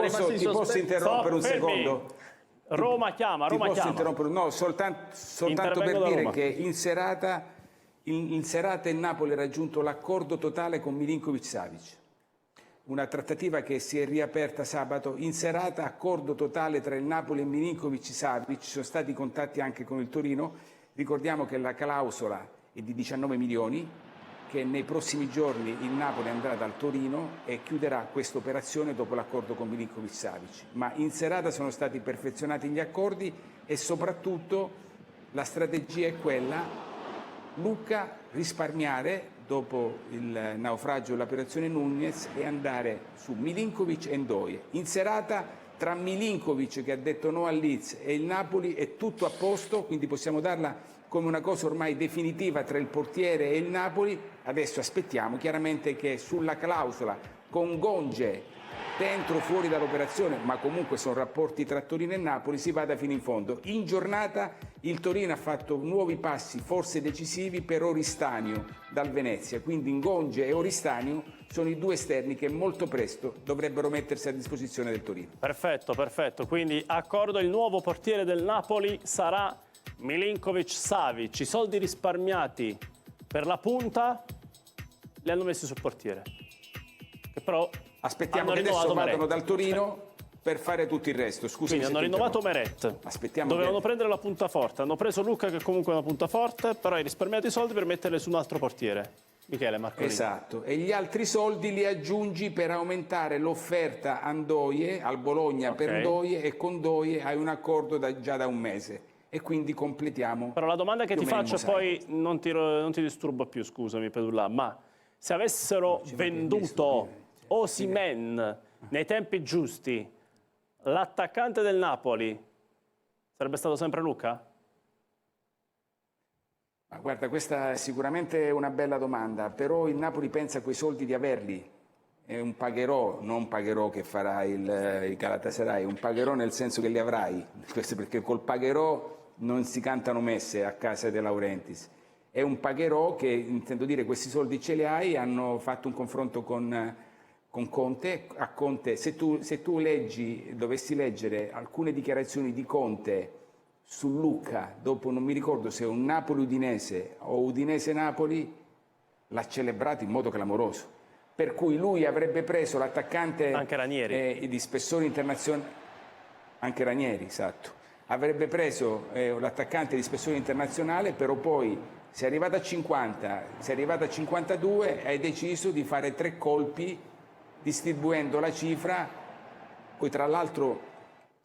Ti posso interrompere un secondo? Roma chiama, Roma chiama. Interrompere? No, soltanto per dire che in serata il Napoli ha raggiunto l'accordo totale con Milinkovic-Savic. Una trattativa che si è riaperta sabato. In serata, accordo totale tra il Napoli e Milinkovic-Savic. Ci sono stati contatti anche con il Torino. Ricordiamo che la clausola è di 19 milioni, che nei prossimi giorni il Napoli andrà dal Torino e chiuderà questa operazione dopo l'accordo con Milinkovic-Savic. Ma in serata sono stati perfezionati gli accordi e soprattutto la strategia è quella: Lucca risparmiare dopo il naufragio dell'operazione Nunez e andare su Milinkovic e Ndoye. In serata, tra Milinkovic, che ha detto no al Leeds, e il Napoli è tutto a posto, quindi possiamo darla come una cosa ormai definitiva tra il portiere e il Napoli. Adesso aspettiamo chiaramente che sulla clausola con Gonge dentro o fuori dall'operazione, ma comunque sono rapporti tra Torino e Napoli, si vada fino in fondo. In giornata il Torino ha fatto nuovi passi, forse decisivi, per Oristanio dal Venezia, quindi Ngonge e Oristanio sono i due esterni che molto presto dovrebbero mettersi a disposizione del Torino. Perfetto, perfetto, quindi accordo, il nuovo portiere del Napoli sarà Milinkovic-Savic. I soldi risparmiati per la punta li hanno messi sul portiere, che però aspettiamo che adesso vadano dal Torino per fare tutto il resto. Scusami, quindi hanno rinnovato Meret. Aspettiamo. Dovevano prendere la punta forte. Hanno preso Lucca, che comunque è una punta forte, però hai risparmiato i soldi per metterli su un altro portiere. Michele Marcolini. Esatto. E gli altri soldi li aggiungi per aumentare l'offerta a Ndoye, al Bologna, per Ndoye, e con Ndoye hai un accordo già da un mese. E quindi completiamo. Però la domanda che ti faccio, e poi non ti disturbo più, scusami Pedulla, ma se avessero venduto Osimhen nei tempi giusti, l'attaccante del Napoli sarebbe stato sempre Lucca? Ma guarda, questa è sicuramente una bella domanda, però il Napoli pensa a quei soldi di averli. È un pagherò, non pagherò che farà il Galatasaray, un pagherò nel senso che li avrai. Questo perché col pagherò non si cantano messe a casa De Laurentiis. È un pagherò che, intendo dire, questi soldi ce li hai. Hanno fatto un confronto con Conte. A Conte, se tu leggi, dovessi leggere alcune dichiarazioni di Conte su Lucca, dopo non mi ricordo se è un Napoli-Udinese o Udinese-Napoli, l'ha celebrato in modo clamoroso. Per cui lui avrebbe preso l'attaccante di spessore internazionale, anche Ranieri, esatto, avrebbe preso l'attaccante di spessore internazionale, però poi si è arrivato a 50, si è arrivato a 52 e hai deciso di fare 3 colpi distribuendo la cifra. Poi tra l'altro,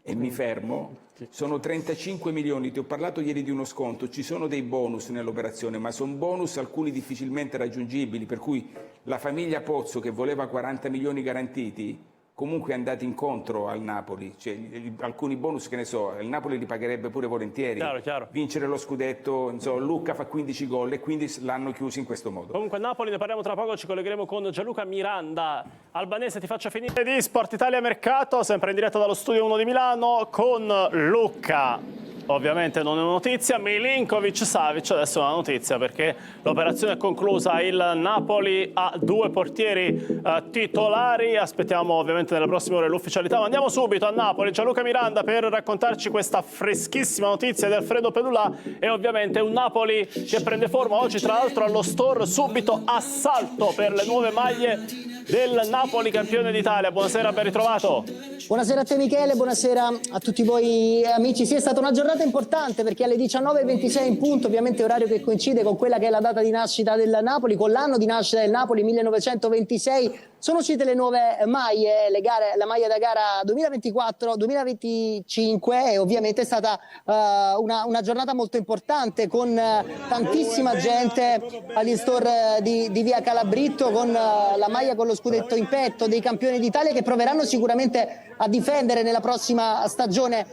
e mi fermo, sono 35 milioni, ti ho parlato ieri di uno sconto, ci sono dei bonus nell'operazione, ma sono bonus alcuni difficilmente raggiungibili, per cui la famiglia Pozzo, che voleva 40 milioni garantiti, comunque è andata incontro al Napoli. Cioè, alcuni bonus, che ne so, il Napoli li pagherebbe pure volentieri. Chiaro. Vincere lo scudetto, insomma, Lucca fa 15 gol e quindi l'hanno chiuso in questo modo. Comunque Napoli ne parliamo tra poco, ci collegheremo con Gianluca Miranda. Albanese, ti faccio finire di Sport Italia Mercato, sempre in diretta dallo studio 1 di Milano, con Lucca. Ovviamente non è una notizia, Milinkovic-Savic adesso è una notizia, perché l'operazione è conclusa, il Napoli ha 2 portieri titolari, aspettiamo ovviamente nelle prossime ore l'ufficialità, ma andiamo subito a Napoli. Gianluca Miranda per raccontarci questa freschissima notizia di Alfredo Pedulà e ovviamente un Napoli che prende forma oggi, tra l'altro allo store, subito assalto per le nuove maglie del Napoli campione d'Italia. Buonasera, ben ritrovato. Buonasera a te Michele, buonasera a tutti voi amici. Sì, è stata una giornata importante perché alle 19:26 in punto, ovviamente orario che coincide con quella che è la data di nascita del Napoli, con l'anno di nascita del Napoli 1926, sono uscite le nuove maglie, la maglia da gara 2024-2025 e ovviamente è stata una giornata molto importante con tantissima gente agli store di via Calabritto con la maglia con lo scudetto in petto dei campioni d'Italia che proveranno sicuramente a difendere nella prossima stagione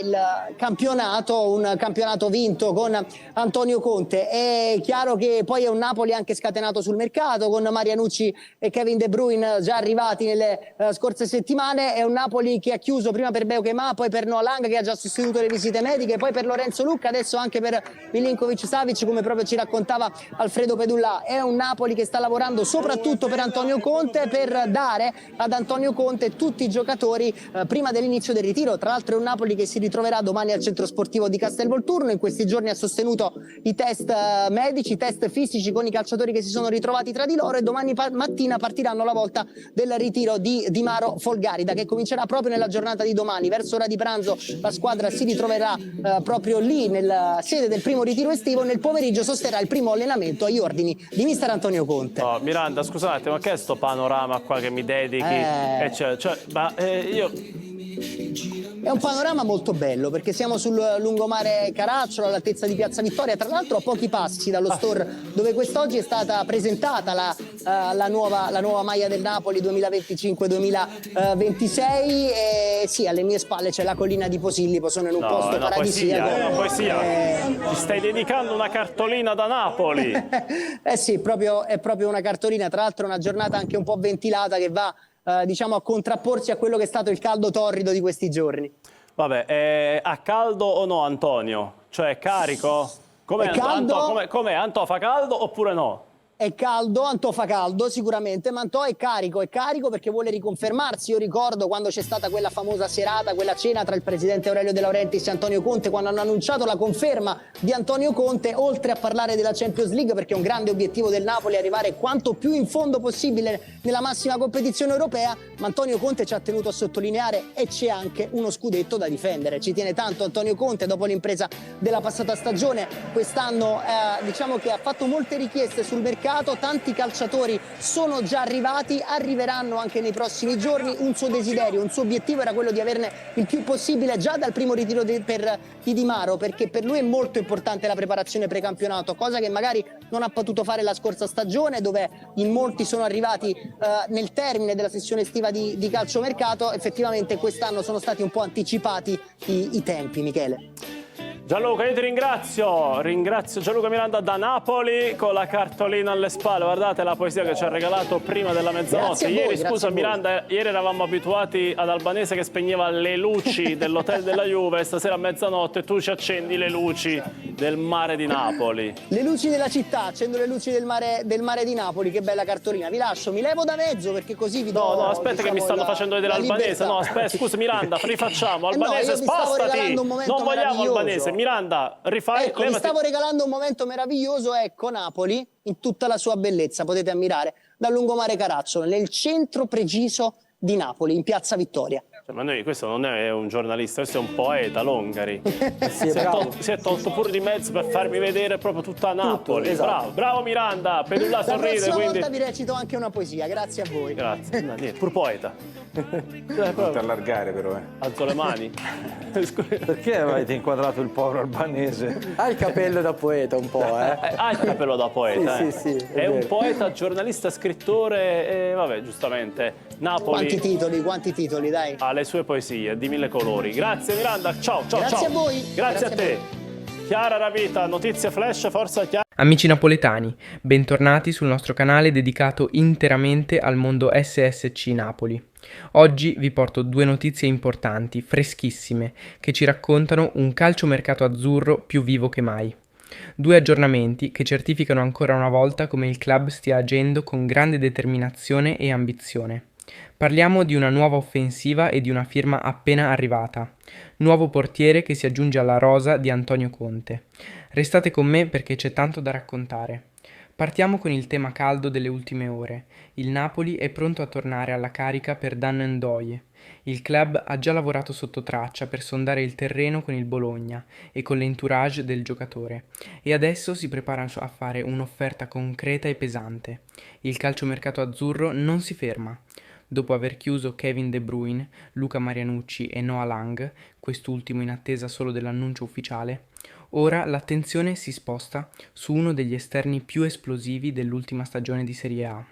il campionato, un campionato vinto con Antonio Conte. È chiaro che poi è un Napoli anche scatenato sul mercato con Marianucci e e Kevin De Bruyne già arrivati nelle scorse settimane. È un Napoli che ha chiuso prima per Beukema, poi per Noah Lang che ha già sostenuto le visite mediche, poi per Lorenzo Lucca, adesso anche per Milinkovic-Savic, come proprio ci raccontava Alfredo Pedulla. È un Napoli che sta lavorando soprattutto per Antonio Conte, per dare ad Antonio Conte tutti i giocatori prima dell'inizio del ritiro. Tra l'altro è un Napoli che si ritroverà domani al centro sportivo di Castelvolturno. In questi giorni ha sostenuto i test medici, i test fisici con i calciatori che si sono ritrovati tra di loro, e domani mattina partiranno la volta del ritiro di Di Maro Folgarida, che comincerà proprio nella giornata di domani. Verso ora di pranzo la squadra si ritroverà proprio lì nella sede del primo ritiro estivo. Nel pomeriggio sosterrà il primo allenamento agli ordini di mister Antonio Conte. Oh, Miranda, scusate, ma che è sto panorama qua che mi dedichi? Io... È un panorama molto bello perché siamo sul lungomare Caracciolo, all'altezza di Piazza Vittoria, tra l'altro a pochi passi dallo store dove quest'oggi è stata presentata la nuova maglia del Napoli 2025-2026. E sì, alle mie spalle c'è la collina di Posillipo, sono in un posto paradisiaco. È una poesia. Ti stai dedicando una cartolina da Napoli. Sì, è proprio una cartolina, tra l'altro una giornata anche un po' ventilata che va diciamo a contrapporsi a quello che è stato il caldo torrido di questi giorni. Vabbè, a caldo o no, Antonio? Cioè è carico? Com'è, com'è? Anto fa caldo oppure no? È caldo, Antò fa caldo sicuramente, ma Antò è carico perché vuole riconfermarsi. Io ricordo quando c'è stata quella famosa serata, quella cena tra il presidente Aurelio De Laurentiis e Antonio Conte, quando hanno annunciato la conferma di Antonio Conte, oltre a parlare della Champions League, perché è un grande obiettivo del Napoli arrivare quanto più in fondo possibile nella massima competizione europea, ma Antonio Conte ci ha tenuto a sottolineare e c'è anche uno scudetto da difendere. Ci tiene tanto Antonio Conte dopo l'impresa della passata stagione. Quest'anno diciamo che ha fatto molte richieste sul mercato. Tanti calciatori sono già arrivati, arriveranno anche nei prossimi giorni. Un suo desiderio, un suo obiettivo era quello di averne il più possibile già dal primo ritiro per Di Maro, perché per lui è molto importante la preparazione precampionato, cosa che magari non ha potuto fare la scorsa stagione, dove in molti sono arrivati nel termine della sessione estiva di calciomercato. Effettivamente quest'anno sono stati un po' anticipati i tempi, Michele. Gianluca, io ti ringrazio Gianluca Miranda da Napoli con la cartolina alle spalle. Guardate la poesia che ci ha regalato prima della mezzanotte. Ieri, scusa Miranda, ieri eravamo abituati ad Albanese che spegneva le luci dell'hotel della Juve, stasera a mezzanotte tu ci accendi le luci del mare di Napoli. Le luci della città, accendo le luci del mare di Napoli, che bella cartolina. Vi lascio, mi levo da mezzo perché così vi do. No, aspetta, diciamo, che mi stanno facendo vedere Albanese. No, aspetta, scusa Miranda, rifacciamo. Albanese, spostati. Non vogliamo Albanese. Miranda, rifai. Ecco, vi stavo regalando un momento meraviglioso, ecco Napoli in tutta la sua bellezza, potete ammirare dal lungomare Caracciolo, nel centro preciso di Napoli, in Piazza Vittoria. Ma questo non è un giornalista, questo è un poeta, Longari. Sì, si è tolto pure di mezzo per farmi vedere proprio tutta Napoli. Esatto. Bravo Miranda, Pedulla sorride. La prossima quindi... volta vi recito anche una poesia, grazie a voi. Grazie, no, niente, pur poeta. Non ti allargare però. Alzo le mani. Perché avete inquadrato il povero albanese? Ha il capello da poeta un po', Ha il capello da poeta. Sì, è un poeta, giornalista, scrittore, vabbè, giustamente. Napoli. Quanti titoli, dai. Ha le sue poesie di mille colori. Grazie Miranda, ciao. Grazie a voi. Grazie a te. Chiara Ravita, notizie flash, forza Chiara. Amici napoletani, bentornati sul nostro canale dedicato interamente al mondo SSC Napoli. Oggi vi porto due notizie importanti, freschissime, che ci raccontano un calciomercato azzurro più vivo che mai. Due aggiornamenti che certificano ancora una volta come il club stia agendo con grande determinazione e ambizione. Parliamo di una nuova offensiva e di una firma appena arrivata. Nuovo portiere che si aggiunge alla rosa di Antonio Conte. Restate con me perché c'è tanto da raccontare. Partiamo con il tema caldo delle ultime ore. Il Napoli è pronto a tornare alla carica per Dan Ndoye. Il club ha già lavorato sotto traccia per sondare il terreno con il Bologna e con l'entourage del giocatore e adesso si prepara a fare un'offerta concreta e pesante. Il calciomercato azzurro non si ferma. Dopo aver chiuso Kevin De Bruyne, Luca Marianucci e Noah Lang, quest'ultimo in attesa solo dell'annuncio ufficiale, ora l'attenzione si sposta su uno degli esterni più esplosivi dell'ultima stagione di Serie A.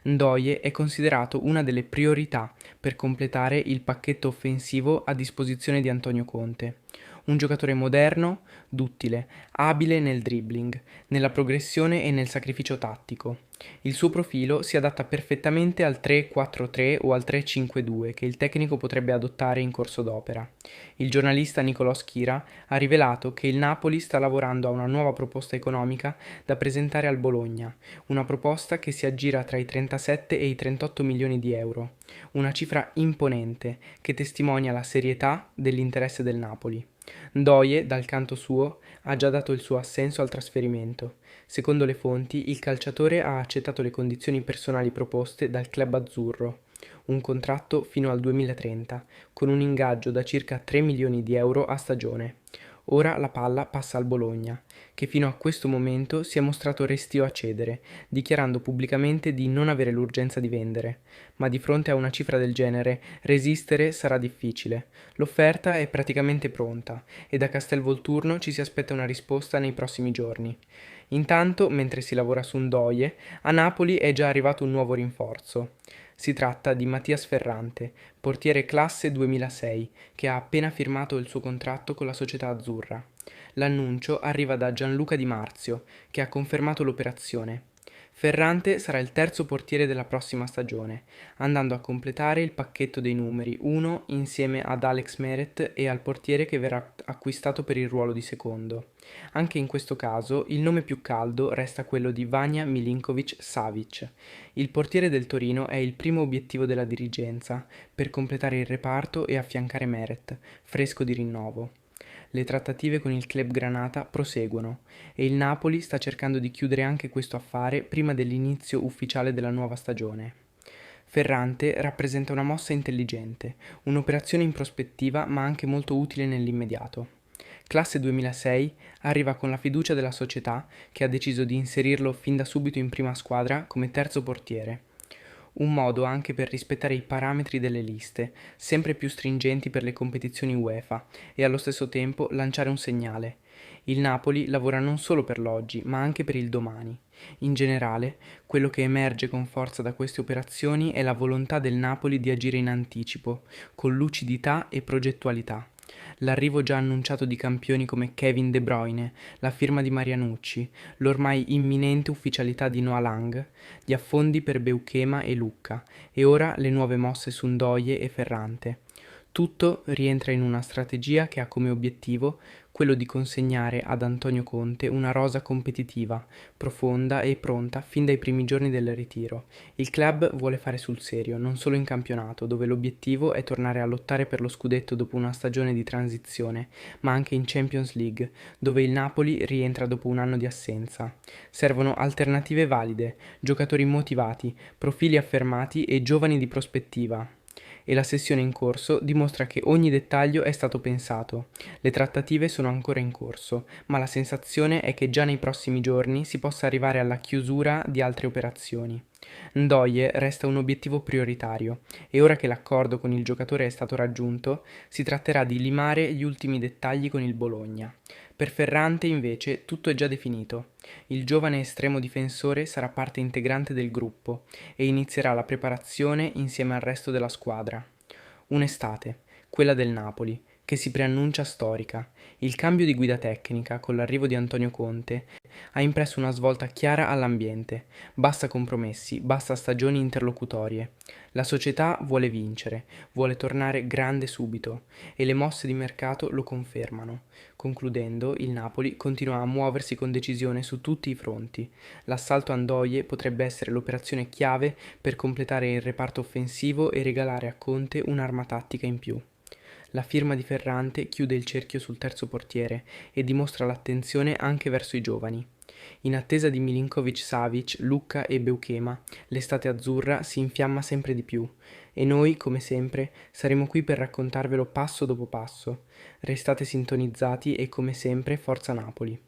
Ndoye è considerato una delle priorità per completare il pacchetto offensivo a disposizione di Antonio Conte. Un giocatore moderno, duttile, abile nel dribbling, nella progressione e nel sacrificio tattico. Il suo profilo si adatta perfettamente al 3-4-3 o al 3-5-2 che il tecnico potrebbe adottare in corso d'opera. Il giornalista Nicolò Schira ha rivelato che il Napoli sta lavorando a una nuova proposta economica da presentare al Bologna, una proposta che si aggira tra i 37 e i 38 milioni di euro, una cifra imponente che testimonia la serietà dell'interesse del Napoli. Ndoye, dal canto suo, ha già dato il suo assenso al trasferimento. Secondo le fonti, il calciatore ha accettato le condizioni personali proposte dal club azzurro, un contratto fino al 2030, con un ingaggio da circa 3 milioni di euro a stagione. Ora la palla passa al Bologna, che fino a questo momento si è mostrato restio a cedere, dichiarando pubblicamente di non avere l'urgenza di vendere. Ma di fronte a una cifra del genere, resistere sarà difficile. L'offerta è praticamente pronta e da Castelvolturno ci si aspetta una risposta nei prossimi giorni. Intanto, mentre si lavora su Ndoye, a Napoli è già arrivato un nuovo rinforzo. Si tratta di Mattias Ferrante, portiere classe 2006, che ha appena firmato il suo contratto con la società azzurra. L'annuncio arriva da Gianluca Di Marzio, che ha confermato l'operazione. Ferrante sarà il terzo portiere della prossima stagione, andando a completare il pacchetto dei numeri 1 insieme ad Alex Meret e al portiere che verrà acquistato per il ruolo di secondo. Anche in questo caso il nome più caldo resta quello di Vanja Milinković-Savić. Il portiere del Torino è il primo obiettivo della dirigenza per completare il reparto e affiancare Meret, fresco di rinnovo. Le trattative con il club granata proseguono e il Napoli sta cercando di chiudere anche questo affare prima dell'inizio ufficiale della nuova stagione. Ferrante rappresenta una mossa intelligente, un'operazione in prospettiva ma anche molto utile nell'immediato. Classe 2006 arriva con la fiducia della società che ha deciso di inserirlo fin da subito in prima squadra come terzo portiere. Un modo anche per rispettare i parametri delle liste, sempre più stringenti per le competizioni UEFA, e allo stesso tempo lanciare un segnale. Il Napoli lavora non solo per l'oggi, ma anche per il domani. In generale, quello che emerge con forza da queste operazioni è la volontà del Napoli di agire in anticipo, con lucidità e progettualità. L'arrivo già annunciato di campioni come Kevin De Bruyne, la firma di Marianucci, l'ormai imminente ufficialità di Noah Lang, gli affondi per Beuchema e Lucca e ora le nuove mosse su Ndoye e Ferrante. Tutto rientra in una strategia che ha come obiettivo quello di consegnare ad Antonio Conte una rosa competitiva, profonda e pronta fin dai primi giorni del ritiro. Il club vuole fare sul serio, non solo in campionato, dove l'obiettivo è tornare a lottare per lo scudetto dopo una stagione di transizione, ma anche in Champions League, dove il Napoli rientra dopo un anno di assenza. Servono alternative valide, giocatori motivati, profili affermati e giovani di prospettiva. E la sessione in corso dimostra che ogni dettaglio è stato pensato. Le trattative sono ancora in corso, ma la sensazione è che già nei prossimi giorni si possa arrivare alla chiusura di altre operazioni. Ndoye resta un obiettivo prioritario e ora che l'accordo con il giocatore è stato raggiunto, si tratterà di limare gli ultimi dettagli con il Bologna. Per Ferrante invece tutto è già definito. Il giovane estremo difensore sarà parte integrante del gruppo e inizierà la preparazione insieme al resto della squadra. Un'estate, quella del Napoli, che si preannuncia storica. Il cambio di guida tecnica con l'arrivo di Antonio Conte ha impresso una svolta chiara all'ambiente. Basta compromessi, basta stagioni interlocutorie. La società vuole vincere, vuole tornare grande subito e le mosse di mercato lo confermano. Concludendo, il Napoli continua a muoversi con decisione su tutti i fronti. L'assalto a Ndoye potrebbe essere l'operazione chiave per completare il reparto offensivo e regalare a Conte un'arma tattica in più. La firma di Ferrante chiude il cerchio sul terzo portiere e dimostra l'attenzione anche verso i giovani. In attesa di Milinković-Savić, Lucca e Beuchema, l'estate azzurra si infiamma sempre di più e noi, come sempre, saremo qui per raccontarvelo passo dopo passo. Restate sintonizzati e come sempre Forza Napoli.